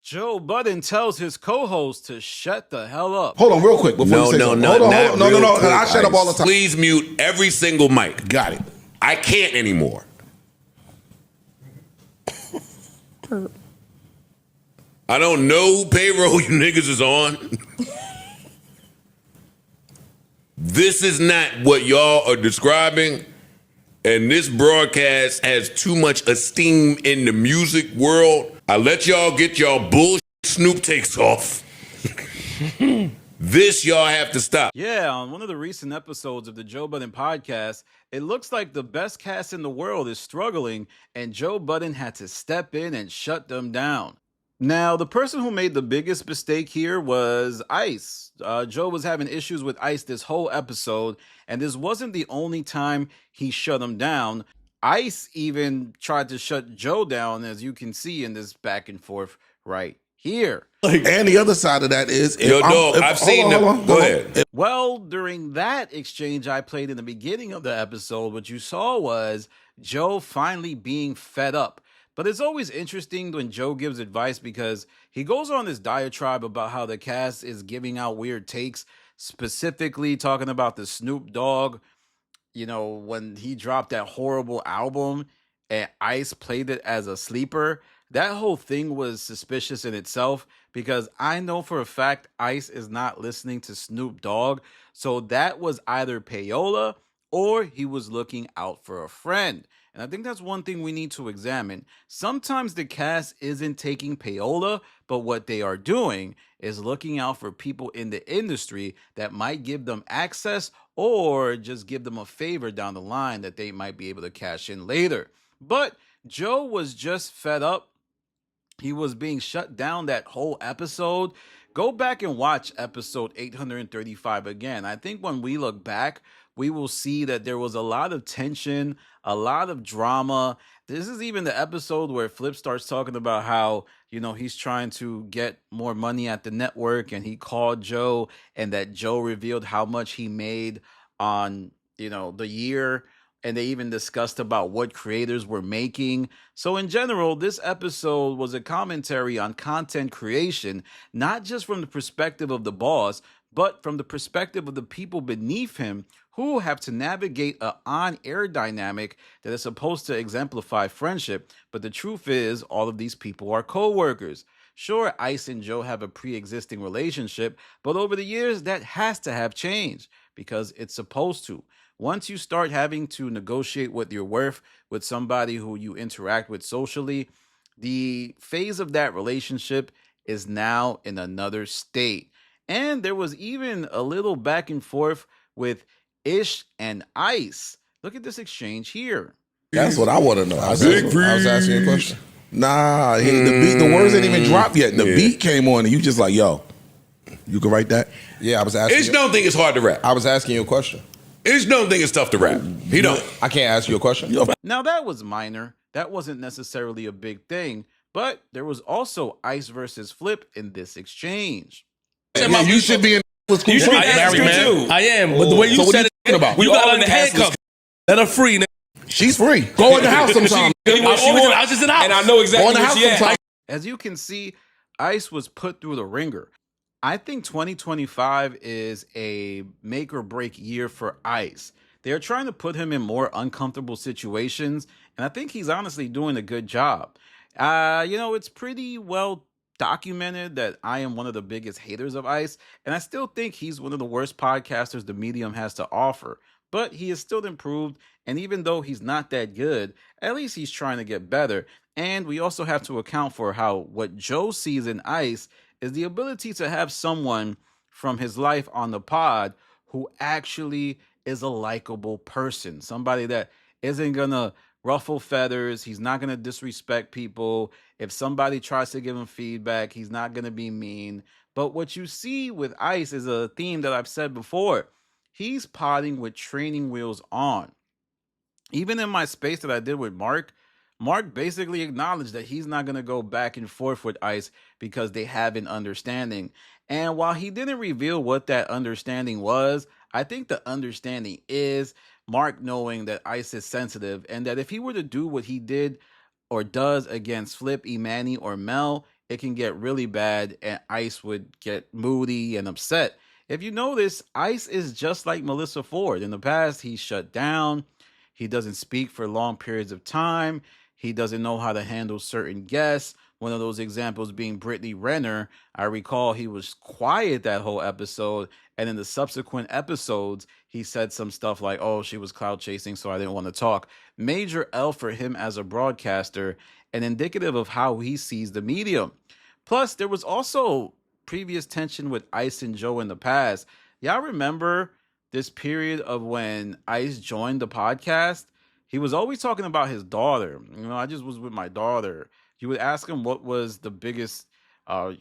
Joe Budden tells his co-host to shut the hell up. Hold on, real quick before you say something. Hold on. No. I shut up all the time. Please mute every single mic. Got it. I can't anymore. I don't know who payroll you niggas is on. This is not what y'all are describing. And this broadcast has too much esteem in the music world. I let y'all get y'all bullshit Snoop takes off. This y'all have to stop. Yeah, on one of the recent episodes of the Joe Budden podcast, it looks like the best cast in the world is struggling, and Joe Budden had to step in and shut them down. Now, the person who made the biggest mistake here was Ice. Joe was having issues with Ice this whole episode, and this wasn't the only time he shut him down. Ice even tried to shut Joe down, as you can see in this back and forth right here. And the other side of that is... Yo, dog, I've seen them. Go ahead. Well, during that exchange I played in the beginning of the episode, what you saw was Joe finally being fed up. But it's always interesting when Joe gives advice because he goes on this diatribe about how the cast is giving out weird takes, specifically talking about the Snoop Dogg, when he dropped that horrible album and Ice played it as a sleeper. That whole thing was suspicious in itself because I know for a fact Ice is not listening to Snoop Dogg. So that was either payola or he was looking out for a friend. And I think that's one thing we need to examine. Sometimes the cast isn't taking payola, but what they are doing is looking out for people in the industry that might give them access or just give them a favor down the line that they might be able to cash in later. But Joe was just fed up. He was being shut down that whole episode. Go back and watch episode 835 again. I think when we look back, we will see that there was a lot of tension, a lot of drama. This is even the episode where Flip starts talking about how, he's trying to get more money at the network, and he called Joe, and that Joe revealed how much he made on, the year. And they even discussed about what creators were making. So in general, this episode was a commentary on content creation, not just from the perspective of the boss, but from the perspective of the people beneath him who have to navigate an on-air dynamic that is supposed to exemplify friendship. But the truth is, all of these people are co-workers. Sure, Ice and Joe have a pre-existing relationship, but over the years, that has to have changed because it's supposed to. Once you start having to negotiate what you're worth with somebody who you interact with socially, the phase of that relationship is now in another state. And there was even a little back and forth with Ish and Ice. Look at this exchange here. That's what I want to know. I was asking you a question. Nah, the words didn't even drop yet. The beat came on and you just like, yo, you can write that? Yeah, I was asking Ish don't think it's hard to rap. I was asking you a question. Ish don't think it's tough to rap. He don't. I can't ask you a question? Now that was minor. That wasn't necessarily a big thing. But there was also Ice versus Flip in this exchange. Yeah, you should be in with school. You should be married, man. I am. But the way you said it, you got under handcuffs. Let her free. She's free. Go in the house sometime. I was just in the house. And I know exactly where she at. As you can see, Ice was put through the ringer. I think 2025 is a make or break year for Ice. They're trying to put him in more uncomfortable situations, and I think he's honestly doing a good job. It's pretty well documented that I am one of the biggest haters of Ice, and I still think he's one of the worst podcasters the medium has to offer. But he is still improved, and even though he's not that good, at least he's trying to get better. And we also have to account for how what Joe sees in Ice is the ability to have someone from his life on the pod who actually is a likable person, somebody that isn't gonna ruffle feathers. He's not gonna disrespect people. If somebody tries to give him feedback, he's not gonna be mean. But what you see with Ice is a theme that I've said before. He's podding with training wheels on. Even in my space that I did with Mark basically acknowledged that he's not going to go back and forth with Ice because they have an understanding. And while he didn't reveal what that understanding was, I think the understanding is Mark knowing that Ice is sensitive and that if he were to do what he did or does against Flip, Imani, or Mel, it can get really bad and Ice would get moody and upset. If you notice, Ice is just like Melissa Ford. In the past, he's shut down. He doesn't speak for long periods of time. He doesn't know how to handle certain guests. One of those examples being Brittany Renner. I recall he was quiet that whole episode. And in the subsequent episodes, he said some stuff like, oh, she was cloud chasing, so I didn't want to talk. Major L for him as a broadcaster and indicative of how he sees the medium. Plus, there was also previous tension with Ice and Joe in the past. Y'all remember this period of when Ice joined the podcast? He was always talking about his daughter. I just was with my daughter. You would ask him what was the biggest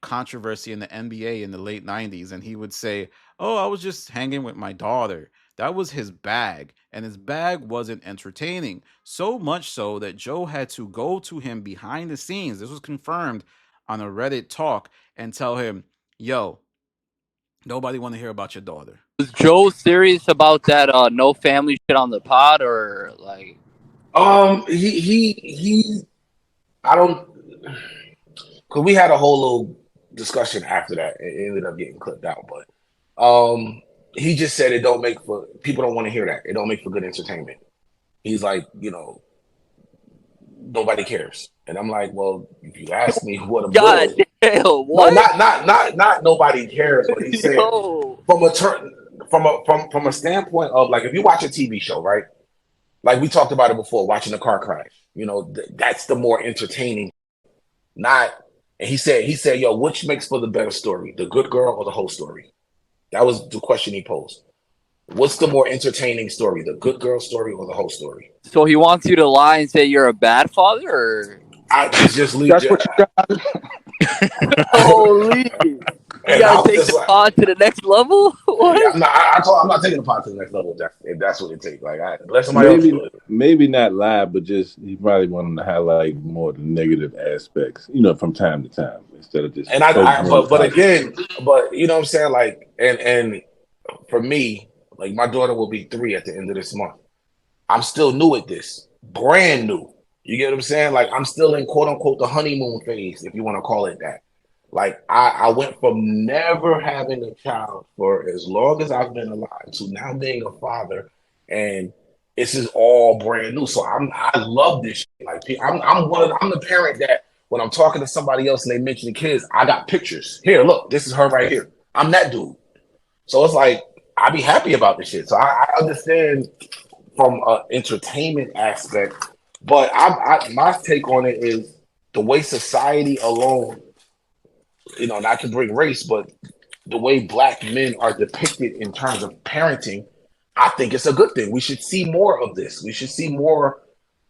controversy in the NBA in the late 90s, and he would say, oh, I was just hanging with my daughter. That was his bag, and his bag wasn't entertaining. So much so that Joe had to go to him behind the scenes. This was confirmed on a Reddit talk and tell him, yo, nobody want to hear about your daughter. Was Joe serious about that no family shit on the pod, or like? He I don't, because we had a whole little discussion after that. It ended up getting clipped out, but he just said it don't make for people don't want to hear that. It don't make for good entertainment. He's like, nobody cares, and I'm like, well, if you ask me what a God damn, what? No, not nobody cares, but he said from a standpoint of like if you watch a TV show, right? Like we talked about it before, watching a car crash. That's the more entertaining. Not, and he said, yo, which makes for the better story, the good girl or the whole story? That was the question he posed. What's the more entertaining story, the good girl story or the whole story? So he wants you to lie and say you're a bad father, or I just leave. That's what you got. holy. You gotta take the pod to the next level. What? Yeah, I'm not taking the pod to the next level. If that's what it takes. Like, let somebody else do it. Maybe not lie, but just you probably want them to highlight more the negative aspects, from time to time instead of just. And but again, you know what I'm saying, like, and for me, like my daughter will be 3 at the end of this month. I'm still new at this, brand new. You get what I'm saying? Like I'm still in quote unquote the honeymoon phase, if you want to call it that. Like I went from never having a child for as long as I've been alive to now being a father, and this is all brand new. So I love this shit. Like I'm the parent that when I'm talking to somebody else and they mention the kids, I got pictures. Here, look, this is her right here. I'm that dude. So it's like I be happy about this shit. So I understand from an entertainment aspect, but my take on it is the way society alone. Not to bring race, but the way black men are depicted in terms of parenting, I think it's a good thing. We should see more of this. We should see more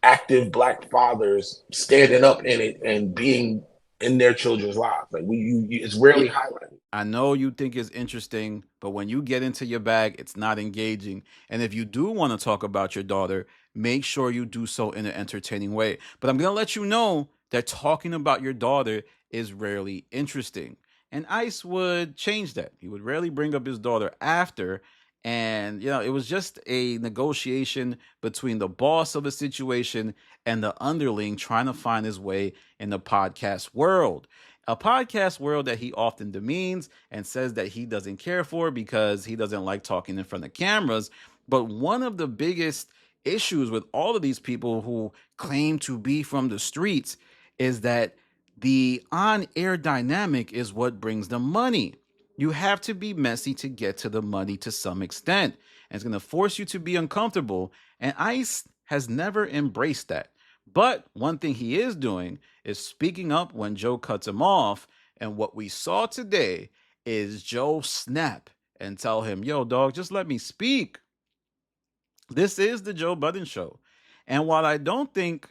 active black fathers standing up in it and being in their children's lives. Like it's rarely highlighted. I know you think it's interesting, but when you get into your bag, it's not engaging. And if you do want to talk about your daughter, make sure you do so in an entertaining way. But I'm going to let you know that talking about your daughter is rarely interesting. And Ice would change that. He would rarely bring up his daughter after. And, it was just a negotiation between the boss of the situation and the underling trying to find his way in the podcast world. A podcast world that he often demeans and says that he doesn't care for because he doesn't like talking in front of cameras. But one of the biggest issues with all of these people who claim to be from the streets is that the on-air dynamic is what brings the money. You have to be messy to get to the money to some extent. And it's going to force you to be uncomfortable. And Ice has never embraced that. But one thing he is doing is speaking up when Joe cuts him off. And what we saw today is Joe snap and tell him, yo, dog, just let me speak. This is the Joe Budden Show. And while I don't think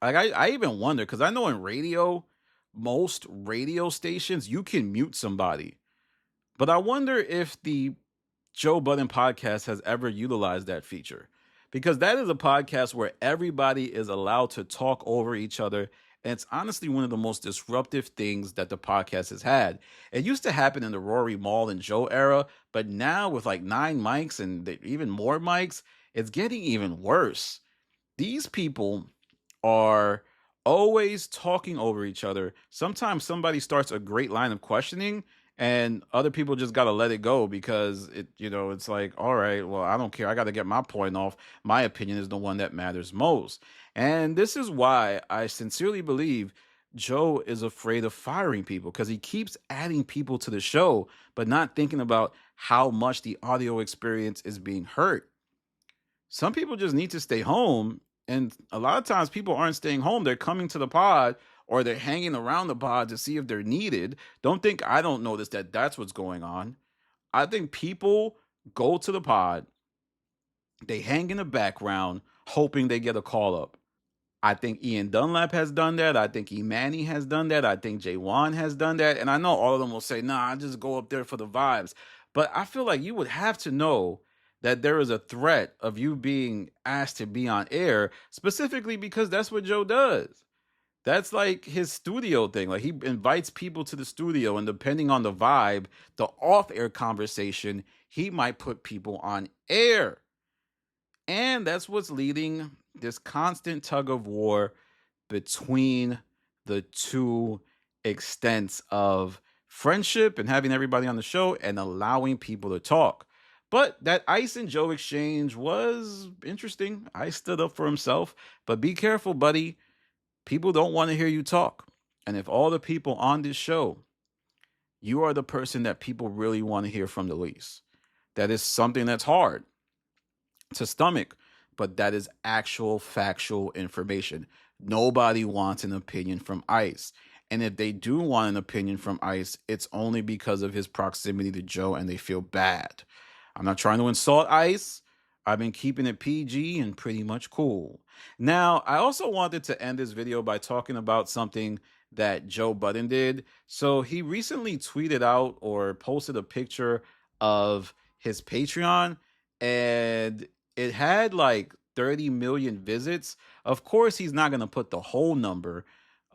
I even wonder, because I know in radio, most radio stations, you can mute somebody. But I wonder if the Joe Budden podcast has ever utilized that feature. Because that is a podcast where everybody is allowed to talk over each other. And it's honestly one of the most disruptive things that the podcast has had. It used to happen in the Rory Maul and Joe era, but now with like 9 mics and even more mics, it's getting even worse. These people are always talking over each other. Sometimes somebody starts a great line of questioning and other people just got to let it go because it's like, all right, well, I don't care. I got to get my point off. My opinion is the one that matters most. And this is why I sincerely believe Joe is afraid of firing people because he keeps adding people to the show, but not thinking about how much the audio experience is being hurt. Some people just need to stay home. And a lot of times people aren't staying home. They're coming to the pod or they're hanging around the pod to see if they're needed. Don't think I don't notice that that's what's going on. I think people go to the pod, they hang in the background, hoping they get a call up. I think Ian Dunlap has done that. I think Imani has done that. I think Jay Wan has done that. And I know all of them will say, nah, I just go up there for the vibes. But I feel like you would have to know that there is a threat of you being asked to be on air, specifically because that's what Joe does. That's like his studio thing. Like he invites people to the studio, and depending on the vibe, the off-air conversation, he might put people on air. And that's what's leading this constant tug of war between the two extents of friendship and having everybody on the show and allowing people to talk. But that Ice and Joe exchange was interesting. Ice stood up for himself, but be careful, buddy. People don't want to hear you talk. And if all the people on this show, you are the person that people really want to hear from the least. That is something that's hard to stomach, but that is actual factual information. Nobody wants an opinion from Ice. And if they do want an opinion from Ice, it's only because of his proximity to Joe and they feel bad. I'm not trying to insult Ice. I've been keeping it PG and pretty much cool. Now, I also wanted to end this video by talking about something that Joe Budden did. So he recently tweeted out or posted a picture of his Patreon, and it had like 30 million visits. Of course, he's not going to put the whole number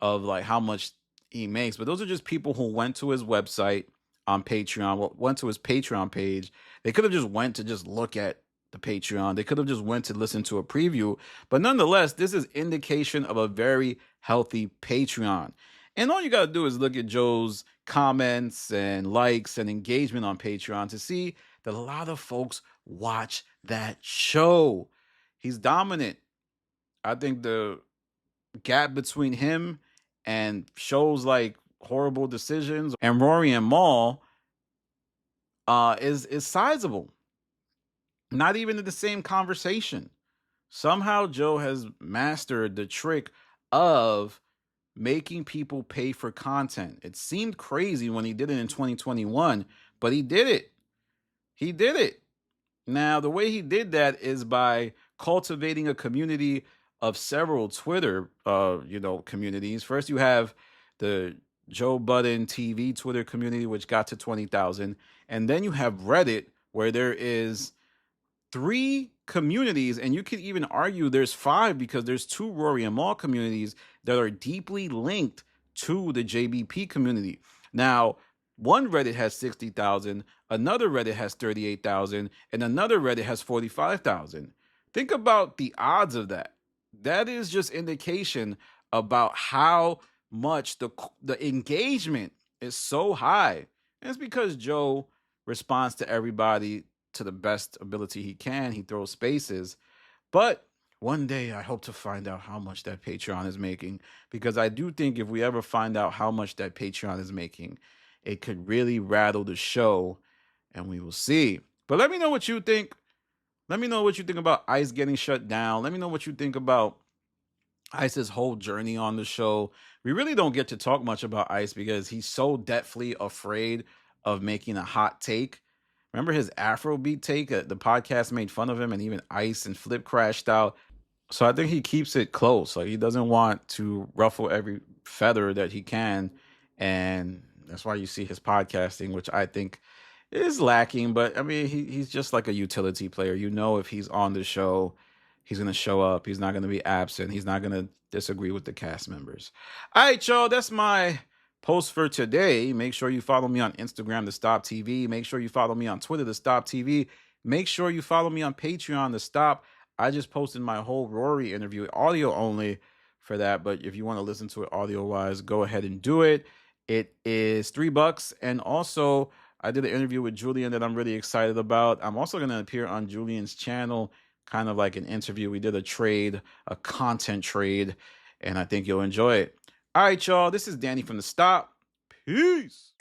of like how much he makes, but those are just people who went to his website on Patreon, went to his Patreon page. They could have just went to just look at the Patreon. They could have just went to listen to a preview, but nonetheless, this is indication of a very healthy Patreon. And all you got to do is look at Joe's comments and likes and engagement on Patreon to see that a lot of folks watch that show. He's dominant. I think the gap between him and shows like Horrible Decisions and Rory and Mal is sizable. Not even in the same conversation. Somehow Joe has mastered the trick of making people pay for content. It seemed crazy when he did it in 2021, but he did it. He did it. Now, the way he did that is by cultivating a community of several Twitter, communities. First, you have the Joe Budden TV Twitter community, which got to 20,000. And then you have Reddit, where there is 3 communities, and you could even argue there's 5 because there's 2 Rory and Mal communities that are deeply linked to the JBP community. Now, one Reddit has 60,000, another Reddit has 38,000, and another Reddit has 45,000. Think about the odds of that. That is just indication about how much the engagement is so high. And it's because Joe responds to everybody to the best ability he can. He throws spaces. But one day I hope to find out how much that Patreon is making, because I do think if we ever find out how much that Patreon is making, it could really rattle the show, and we will see. But let me know what you think. Let me know what you think about Ice getting shut down. Let me know what you think about Ice's whole journey on the show. We really don't get to talk much about Ice because he's so deathly afraid of making a hot take. Remember his Afrobeat take? The podcast made fun of him, and even Ice and Flip crashed out. So I think he keeps it close. Like, he doesn't want to ruffle every feather that he can. And that's why you see his podcasting, which I think is lacking. But I mean, he's just like a utility player. You know, if he's on the show, he's going to show up. He's not going to be absent. He's not going to disagree with the cast members. All right, y'all. That's my post for today. Make sure you follow me on Instagram, The Stop TV. Make sure you follow me on Twitter, The Stop TV. Make sure you follow me on Patreon, The Stop. I just posted my whole Rory interview, audio only, for that. But if you want to listen to it audio wise, go ahead and do it. It is $3. And also, I did an interview with Julian that I'm really excited about. I'm also going to appear on Julian's channel, kind of like an interview. We did a trade, a content trade, and I think you'll enjoy it. All right, y'all. This is Danny from The Stop. Peace.